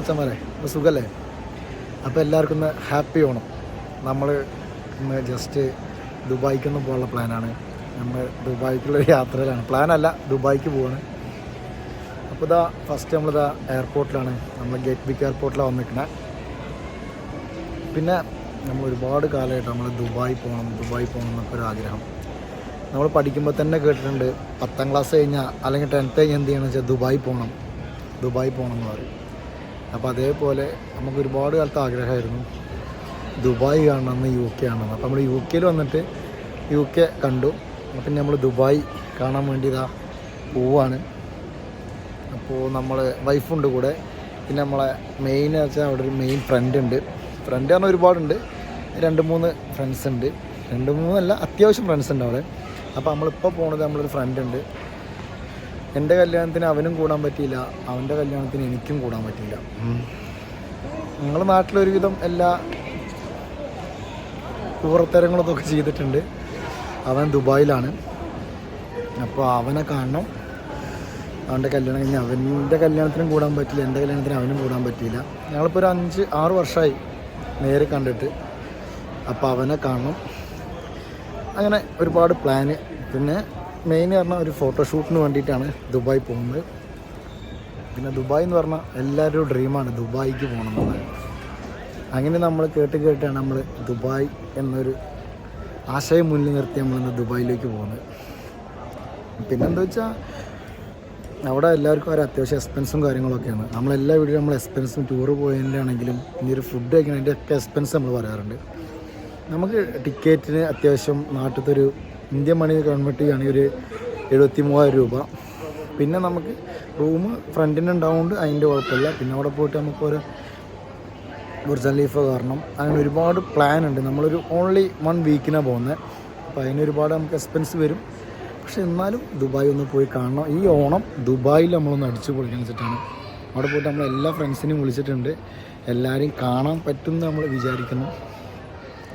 അച്ഛന്മാരെ ഇപ്പോൾ സുഖമല്ലേ? അപ്പോൾ എല്ലാവർക്കും ഒന്ന് ഹാപ്പി ഓണം. നമ്മൾ ഇന്ന് ജസ്റ്റ് ദുബായിക്കൊന്നും പോകാനുള്ള പ്ലാനാണ്. നമ്മൾ ദുബായിക്കുള്ള യാത്രയിലാണ്. പ്ലാനല്ല, ദുബായിക്ക് പോവാണ്. അപ്പോൾ ഇതാ ഫസ്റ്റ് നമ്മളിതാ എയർപോർട്ടിലാണ്. നമ്മൾ ഗേറ്റ് ബിഗ് എയർപോർട്ടിലാണ് വന്നിരിക്കുന്നത്. പിന്നെ നമ്മൾ ഒരുപാട് കാലമായിട്ട് നമ്മൾ ദുബായി പോകണം എന്നൊക്കെ ഒരു ആഗ്രഹം. നമ്മൾ പഠിക്കുമ്പോൾ തന്നെ കേട്ടിട്ടുണ്ട്, 10ാം ക്ലാസ് കഴിഞ്ഞാൽ അല്ലെങ്കിൽ 10th കഴിഞ്ഞാൽ എന്ത് ചെയ്യണമെന്ന് വെച്ചാൽ ദുബായി പോകണം എന്ന് പറയും. അപ്പോൾ അതേപോലെ നമുക്ക് ഒരുപാട് കാലത്ത് ആഗ്രഹമായിരുന്നു ദുബായ് കാണണമെന്ന്, UK കാണണമെന്ന്. അപ്പോൾ നമ്മൾ UK വന്നിട്ട് UK കണ്ടു. അപ്പം നമ്മൾ ദുബായ് കാണാൻ വേണ്ടി ഇതാ പോവാണ്. അപ്പോൾ നമ്മൾ വൈഫുണ്ട് കൂടെ. പിന്നെ നമ്മളെ മെയിൻ വെച്ചാൽ അവിടെ ഒരു മെയിൻ ഫ്രണ്ട് പറഞ്ഞാൽ ഒരുപാടുണ്ട്. 2-3 ഫ്രണ്ട്സ് ഉണ്ട്. 2-3 അത്യാവശ്യം ഫ്രണ്ട്സ് ഉണ്ട് അവിടെ. അപ്പോൾ നമ്മളിപ്പോൾ പോകുന്നത് നമ്മളൊരു ഫ്രണ്ട് ഉണ്ട്. എൻ്റെ കല്യാണത്തിന് അവനും കൂടാൻ പറ്റിയില്ല, അവൻ്റെ കല്യാണത്തിന് എനിക്കും കൂടാൻ പറ്റിയില്ല. ഞങ്ങളുടെ നാട്ടിലൊരുവിധം എല്ലാ കൂറത്തരങ്ങളൊക്കെ ചെയ്തിട്ടുണ്ട്. അവൻ ദുബായിലാണ്. അപ്പോൾ അവനെ കാണണം. അവൻ്റെ കല്യാണം കഴിഞ്ഞ് അവൻ്റെ കല്യാണത്തിനും കൂടാൻ പറ്റില്ല, എൻ്റെ കല്യാണത്തിന് അവനും കൂടാൻ പറ്റിയില്ല. ഞങ്ങളിപ്പോൾ ഒരു 5-6 വർഷമായി നേരെ കണ്ടിട്ട്. അപ്പോൾ അവനെ കാണണം. അങ്ങനെ ഒരുപാട് പ്ലാന്. പിന്നെ മെയിൻ പറഞ്ഞാൽ ഒരു ഫോട്ടോഷൂട്ടിന് വേണ്ടിയിട്ടാണ് ദുബായ് പോകുന്നത്. പിന്നെ ദുബായ് എന്ന് പറഞ്ഞാൽ എല്ലാവരും ഡ്രീമാണ് ദുബായിക്ക് പോകണം എന്നുള്ളത്. അങ്ങനെ നമ്മൾ കേട്ടാണ് നമ്മൾ ദുബായ് എന്നൊരു ആശയം മുന്നിൽ നിർത്തി നമ്മളിന്ന് ദുബായിലേക്ക് പോകുന്നത്. പിന്നെന്താ വെച്ചാൽ അവിടെ എല്ലാവർക്കും ഒരു അത്യാവശ്യം എക്സ്പെൻസും കാര്യങ്ങളൊക്കെയാണ്. നമ്മളെല്ലാ വീട്ടിലും നമ്മൾ എക്സ്പെൻസും ടൂറ് പോയതിൻ്റെ ആണെങ്കിലും ഇനി ഒരു ഫുഡ് കഴിക്കണതിൻ്റെ ഒക്കെ എക്സ്പെൻസ് നമ്മൾ പറയാറുണ്ട്. നമുക്ക് ടിക്കറ്റിന് അത്യാവശ്യം നാട്ടിലത്തെ ഒരു ഇന്ത്യൻ മണി കൺവേർട്ട് ചെയ്യുകയാണെങ്കിൽ ഒരു 73,000 രൂപ. പിന്നെ നമുക്ക് റൂം ഫ്രണ്ടിന് ഉണ്ടാവുകൊണ്ട് അതിൻ്റെ കുഴപ്പമില്ല. പിന്നെ അവിടെ പോയിട്ട് നമുക്കൊരു ബുർജ് ഖലീഫ കാരണം അങ്ങനെ ഒരുപാട് പ്ലാൻ ഉണ്ട്. നമ്മളൊരു ഓൺലി 1 വീക്കിനാണ് പോകുന്നത്. അപ്പോൾ അതിനൊരുപാട് നമുക്ക് എക്സ്പെൻസ് വരും. പക്ഷെ എന്നാലും ദുബായ് ഒന്ന് പോയി കാണണം. ഈ ഓണം ദുബായിൽ നമ്മളൊന്ന് അടിച്ചു പൊളിക്കാൻ വെച്ചിട്ടാണ്. അവിടെ പോയിട്ട് നമ്മൾ എല്ലാ ഫ്രണ്ട്സിനെയും വിളിച്ചിട്ടുണ്ട്. എല്ലാവരെയും കാണാൻ പറ്റുമെന്ന് നമ്മൾ വിചാരിക്കുന്നു.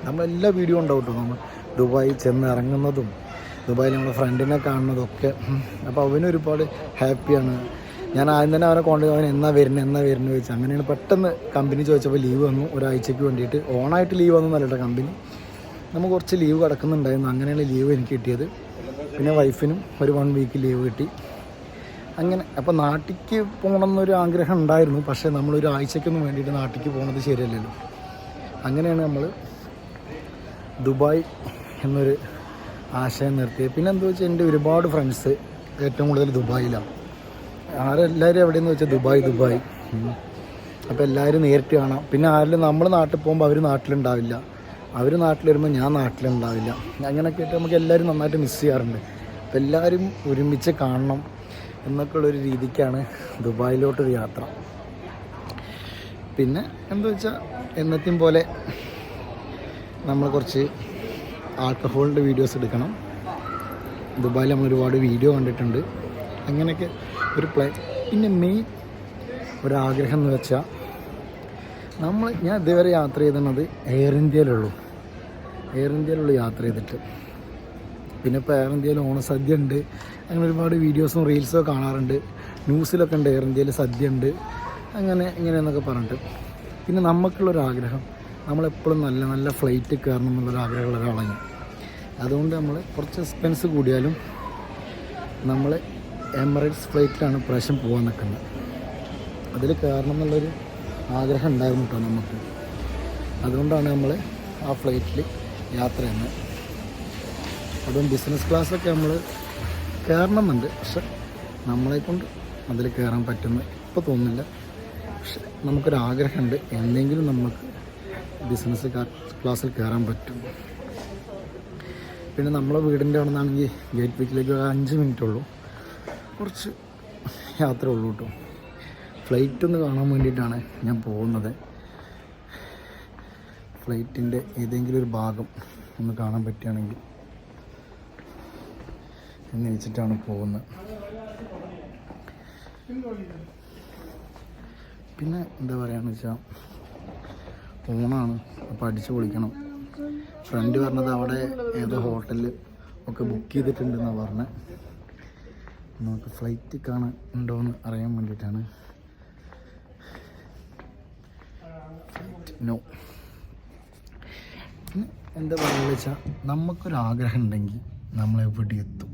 നമ്മളെല്ലാ വീഡിയോ ഉണ്ടാവും കേട്ടോ, നമ്മൾ ദുബായി ചെന്ന് ഇറങ്ങുന്നതും ദുബായിൽ നമ്മളെ ഫ്രണ്ടിനെ കാണുന്നതൊക്കെ. അപ്പോൾ അവനൊരുപാട് ഹാപ്പിയാണ്. ഞാൻ ആദ്യം തന്നെ അവനെ കോൺടാക്ട് അവൻ എന്നാ വരുന്നത് ചോദിച്ചു. അങ്ങനെയാണ് പെട്ടെന്ന് കമ്പനി ചോദിച്ചപ്പോൾ ലീവ് വന്നു ഒരാഴ്ചയ്ക്ക് വേണ്ടിയിട്ട്. ഓണായിട്ട് ലീവ് വന്നതല്ല കമ്പനി, നമുക്ക് കുറച്ച് ലീവ് കിടക്കുന്നുണ്ടായിരുന്നു. അങ്ങനെയാണ് ലീവ് എനിക്ക് കിട്ടിയത്. പിന്നെ വൈഫിനും ഒരു 1 വീക്ക് ലീവ് കിട്ടി. അങ്ങനെ അപ്പോൾ നാട്ടിലേക്ക് പോകണം എന്നൊരു ആഗ്രഹം ഉണ്ടായിരുന്നു. പക്ഷേ നമ്മളൊരു ആഴ്ചയ്ക്കൊന്നും വേണ്ടിയിട്ട് നാട്ടിലേക്ക് പോകുന്നത് ശരിയല്ലല്ലോ. അങ്ങനെയാണ് നമ്മൾ ദുബായ് എന്നൊരു ആശയം നിർത്തിയത്. പിന്നെ എന്താ വെച്ചാൽ എൻ്റെ ഒരുപാട് ഫ്രണ്ട്സ് ഏറ്റവും കൂടുതൽ ദുബായിലാണ്. എല്ലാവരും എവിടെയെന്ന് വെച്ചാൽ ദുബായ്. അപ്പോൾ എല്ലാവരും നേരിട്ട് കാണാം. പിന്നെ ആരെങ്കിലും നമ്മൾ നാട്ടിൽ പോകുമ്പോൾ അവർ നാട്ടിലുണ്ടാവില്ല, അവർ നാട്ടിൽ വരുമ്പോൾ ഞാൻ നാട്ടിലുണ്ടാവില്ല. അങ്ങനെയൊക്കെ ആയിട്ട് നമുക്ക് എല്ലാവരും നന്നായിട്ട് മിസ് ചെയ്യാറുണ്ട്. അപ്പോൾ എല്ലാവരും ഒരുമിച്ച് കാണണം എന്നൊക്കെ ഉള്ളൊരു രീതിക്കാണ് ദുബായിലോട്ടൊരു യാത്ര. പിന്നെ എന്താ വെച്ചാൽ എന്നത്തെയും പോലെ നമ്മൾ കുറച്ച് ആൽക്കഹോളിൻ്റെ വീഡിയോസ് എടുക്കണം. ദുബായിൽ നമ്മൾ ഒരുപാട് വീഡിയോ കണ്ടിട്ടുണ്ട്. അങ്ങനെയൊക്കെ ഒരു പ്ലാൻ. പിന്നെ മെയിൻ ഒരാഗ്രഹം എന്ന് വെച്ചാൽ ഞാൻ ഇതുവരെ യാത്ര ചെയ്തിരുന്നത് എയർ ഇന്ത്യയിലുള്ളൂ യാത്ര ചെയ്തിട്ട്. പിന്നെ ഇപ്പോൾ എയർ ഇന്ത്യയിൽ ഓണസദ്യ ഉണ്ട്. അങ്ങനെ ഒരുപാട് വീഡിയോസും റീൽസും കാണാറുണ്ട്. ന്യൂസിലൊക്കെ ഉണ്ട് എയർ ഇന്ത്യയിൽ സദ്യ ഉണ്ട് അങ്ങനെ ഇങ്ങനെയെന്നൊക്കെ പറഞ്ഞിട്ട്. പിന്നെ നമുക്കുള്ളൊരാഗ്രഹം നമ്മളെപ്പോഴും നല്ല ഫ്ലൈറ്റ് കയറണം എന്നുള്ളൊരാഗ്രഹമുള്ള ഒരാളാണ്. അതുകൊണ്ട് നമ്മൾ കുറച്ച് എക്സ്പെൻസ് കൂടിയാലും നമ്മൾ എമിറേറ്റ്സ് ഫ്ലൈറ്റിലാണ് പ്രാവശ്യം പോകാൻ നിൽക്കുന്നത്. അതിൽ കയറണം എന്നുള്ളൊരു ആഗ്രഹം ഉണ്ടായിരുന്നു കേട്ടോ നമുക്ക്. അതുകൊണ്ടാണ് നമ്മൾ ആ ഫ്ലൈറ്റിൽ യാത്ര ചെയ്യുന്നത്. അതും ബിസിനസ് ക്ലാസ്സൊക്കെ നമ്മൾ കയറണമെന്നുണ്ട്. പക്ഷെ നമ്മളെക്കൊണ്ട് അതിൽ കയറാൻ പറ്റുമെന്ന് ഇപ്പോൾ തോന്നുന്നില്ല. പക്ഷെ നമുക്കൊരാഗ്രഹമുണ്ട്, എന്തെങ്കിലും നമുക്ക് ബിസിനസ് ക്ലാസ്സിൽ കയറാൻ പറ്റും. പിന്നെ നമ്മളെ വീടിൻ്റെ അവിടെ നിന്നാണെങ്കിൽ ഗേറ്റ് വീക്കിലേക്ക് 5 മിനിറ്റ് ഉള്ളൂ, കുറച്ച് യാത്ര ഉള്ളൂ കേട്ടോ. ഫ്ലൈറ്റ് ഒന്ന് കാണാൻ വേണ്ടിയിട്ടാണ് ഞാൻ പോകുന്നത്. ഫ്ലൈറ്റിൻ്റെ ഏതെങ്കിലും ഒരു ഭാഗം ഒന്ന് കാണാൻ പറ്റുകയാണെങ്കിൽ എന്ന് വെച്ചിട്ടാണ് പോകുന്നത്. പിന്നെ എന്താ പറയുകയെന്ന് വെച്ചാൽ ഓണാണ്, അപ്പോൾ അടിച്ചു പൊളിക്കണം. ഫ്രണ്ട് പറഞ്ഞത് അവിടെ ഏതോ ഹോട്ടലിൽ ഒക്കെ ബുക്ക് ചെയ്തിട്ടുണ്ടെന്നാണ് പറഞ്ഞത്. നമുക്ക് ഫ്ലൈറ്റ് കാണാൻ ഉണ്ടോയെന്ന് അറിയാൻ വേണ്ടിയിട്ടാണ്. നോ. പിന്നെ എന്താ പറയുക വെച്ചാൽ നമുക്കൊരാഗ്രഹം ഉണ്ടെങ്കിൽ നമ്മളെവിടെ എത്തും.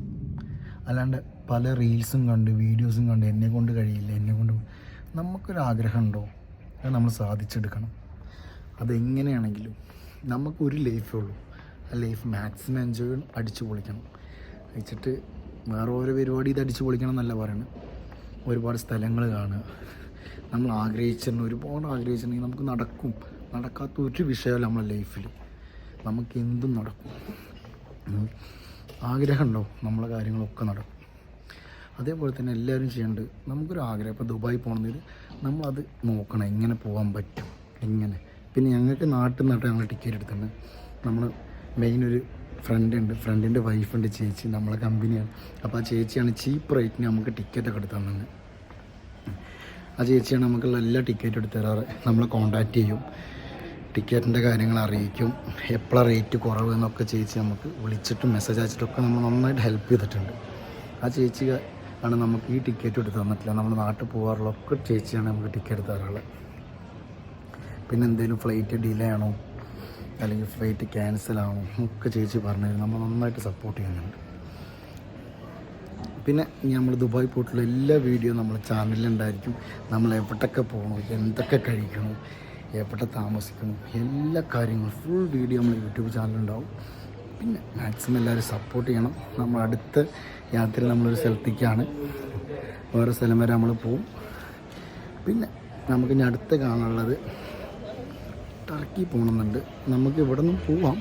അല്ലാണ്ട് പല റീൽസും കണ്ട് വീഡിയോസും കണ്ട് എന്നെ കൊണ്ട് കഴിയില്ല, എന്നെ കൊണ്ട് നമുക്കൊരാഗ്രഹം ഉണ്ടോ അത് നമ്മൾ സാധിച്ചെടുക്കണം. അതെങ്ങനെയാണെങ്കിലും നമുക്കൊരു ലൈഫേ ഉള്ളൂ. ആ ലൈഫ് മാക്സിമം എൻജോയ് ചെയ്യണം, അടിച്ചു പൊളിക്കണം. വെച്ചിട്ട് വേറെ ഓരോ പരിപാടി ഇത് അടിച്ചു പൊളിക്കണം എന്നല്ല പറയുന്നത്. ഒരുപാട് സ്ഥലങ്ങൾ കാണുക, നമ്മൾ ഒരുപാട് ആഗ്രഹിച്ചിട്ടുണ്ടെങ്കിൽ നമുക്ക് നടക്കും. നടക്കാത്ത ഒരു വിഷയമല്ല നമ്മളെ ലൈഫിൽ, നമുക്ക് എന്തും നടക്കും. ആഗ്രഹമുണ്ടോ നമ്മളെ കാര്യങ്ങളൊക്കെ നടക്കും. അതേപോലെ തന്നെ എല്ലാവരും ചെയ്യേണ്ടത്, നമുക്കൊരു ആഗ്രഹം ഇപ്പോൾ ദുബായി പോകണമെങ്കിൽ നമ്മളത് നോക്കണം, എങ്ങനെ പോകാൻ പറ്റും, എങ്ങനെ. പിന്നെ ഞങ്ങൾക്ക് നാട്ടിൽ നിന്നിട്ട് ഞങ്ങൾ ടിക്കറ്റ് എടുത്തിട്ടുണ്ട്. നമ്മൾ മെയിൻ ഒരു ഫ്രണ്ടിൻ്റെ വൈഫുണ്ട്, ചേച്ചി നമ്മളെ കമ്പനിയാണ്. അപ്പോൾ ആ ചേച്ചിയാണ് ചീപ്പ് റേറ്റിന് നമുക്ക് ടിക്കറ്റൊക്കെ എടുത്ത് തന്നെ. ആ ചേച്ചിയാണ് നമുക്കുള്ള എല്ലാ ടിക്കറ്റും എടുത്ത് തരാറ്. നമ്മളെ കോൺടാക്റ്റ് ചെയ്യും, ടിക്കറ്റിൻ്റെ കാര്യങ്ങൾ അറിയിക്കും, എപ്പോഴാണ് റേറ്റ് കുറവ് എന്നൊക്കെ ചേച്ചി നമുക്ക് വിളിച്ചിട്ടും മെസ്സേജ് അയച്ചിട്ടൊക്കെ നമ്മൾ നന്നായിട്ട് ഹെൽപ്പ് ചെയ്തിട്ടുണ്ട്. ആ ചേച്ചി ആണ് നമുക്ക് ഈ ടിക്കറ്റ് എടുത്ത് തന്നിട്ടില്ല. നമ്മൾ നാട്ടിൽ പോകാറുള്ളൊക്കെ ചേച്ചിയാണ് നമുക്ക് ടിക്കറ്റ് എടുത്ത് തരാറുള്ളത്. പിന്നെ എന്തെങ്കിലും ഫ്ലൈറ്റ് ഡിലേ ആണോ അല്ലെങ്കിൽ ഫ്ലൈറ്റ് ക്യാൻസലാണോ ഒക്കെ ചേച്ചി പറഞ്ഞു നമ്മൾ നന്നായിട്ട് സപ്പോർട്ട് ചെയ്യുന്നുണ്ട്. പിന്നെ നമ്മൾ ദുബായ് പോയിട്ടുള്ള എല്ലാ വീഡിയോ നമ്മുടെ ചാനലിലുണ്ടായിരിക്കും. നമ്മൾ എവിടെയൊക്കെ പോകണം, എന്തൊക്കെ കഴിക്കണം, എവിടെ താമസിക്കണം, എല്ലാ കാര്യങ്ങളും ഫുൾ വീഡിയോ നമ്മൾ യൂട്യൂബ് ചാനലുണ്ടാവും. പിന്നെ മാക്സിമം എല്ലാവരും സപ്പോർട്ട് ചെയ്യണം. നമ്മൾ അടുത്ത യാത്രയിൽ നമ്മളൊരു സ്ഥലത്തേക്കാണ്, വേറെ സ്ഥലം വരെ നമ്മൾ പോവും. പിന്നെ നമുക്കിനി അടുത്ത് കാണാനുള്ളത് ടർക്കി പോകണമെന്നുണ്ട്. നമുക്ക് ഇവിടെ നിന്ന് പോവാം,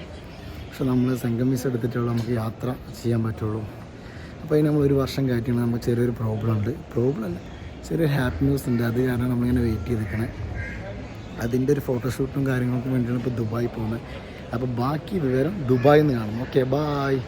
പക്ഷെ നമ്മൾ സംഘം വിസ എടുത്തിട്ടുള്ള നമുക്ക് യാത്ര ചെയ്യാൻ പറ്റുള്ളൂ. അപ്പോൾ അതിന് നമ്മൾ 1 വർഷം കയറ്റിയാണ്. നമുക്ക് ചെറിയൊരു പ്രോബ്ലം അല്ല, ചെറിയൊരു ഹാപ്പി ന്യൂസ് ഉണ്ട്. അത് കാരണം നമ്മളിങ്ങനെ വെയിറ്റ് ചെയ്തിരിക്കണേ. അതിൻ്റെ ഒരു ഫോട്ടോഷൂട്ടും കാര്യങ്ങൾക്കും വേണ്ടിയാണ് ഇപ്പോൾ ദുബായ് പോകുന്നത്. അപ്പോൾ ബാക്കി വിവരം ദുബായിൽ നിന്ന് കാണും. Okay, bye.